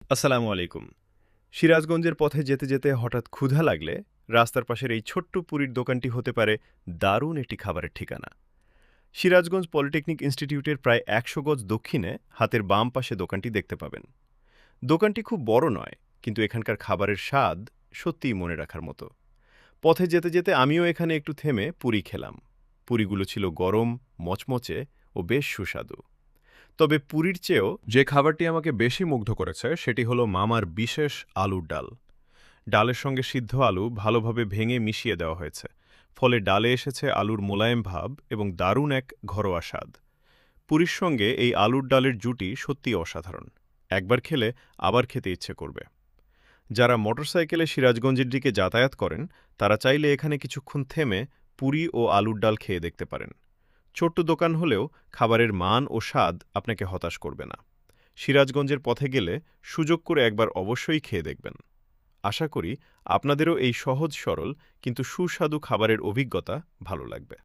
আসসালামু আলাইকুম। সিরাজগঞ্জের পথে যেতে যেতে হঠাৎ ক্ষুধা লাগলে রাস্তার পাশের এই ছোট্ট পুরীর দোকানটি হতে পারে দারুণ একটি খাবারের ঠিকানা। সিরাজগঞ্জ পলিটেকনিক ইনস্টিটিউটের প্রায় ১০০ গজ দক্ষিণে হাতের বাম পাশে দোকানটি দেখতে পাবেন। দোকানটি খুব বড় নয়, কিন্তু এখানকার খাবারের স্বাদ সত্যিই মনে রাখার মতো। পথে যেতে যেতে আমিও এখানে একটু থেমে পুরি খেলাম। পুরিগুলো ছিল গরম, মচমচে ও বেশ সুস্বাদু। তবে পুরীর চেয়েও যে খাবারটি আমাকে বেশি মুগ্ধ করেছে সেটি হলো মামার বিশেষ আলুর ডাল। ডালের সঙ্গে সিদ্ধ আলু ভালোভাবে ভেঙে মিশিয়ে দেওয়া হয়েছে, ফলে ডালে এসেছে আলুর মোলায়েম ভাব এবং দারুণ এক ঘরোয়া স্বাদ। পুরীর সঙ্গে এই আলুর ডালের জুটি সত্যিই অসাধারণ। একবার খেলে আবার খেতে ইচ্ছে করবে। যারা মোটরসাইকেলে সিরাজগঞ্জের দিকে যাতায়াত করেন তারা চাইলে এখানে কিছুক্ষণ থেমে পুরি ও আলুর ডাল খেয়ে দেখতে পারেন। ছোট্ট দোকান হলেও খাবারের মান ও স্বাদ আপনাকে হতাশ করবে না। সিরাজগঞ্জের পথে গেলে সুযোগ করে একবার অবশ্যই খেয়ে দেখবেন। আশা করি আপনাদেরও এই সহজ সরল কিন্তু সুস্বাদু খাবারের অভিজ্ঞতা ভালো লাগবে।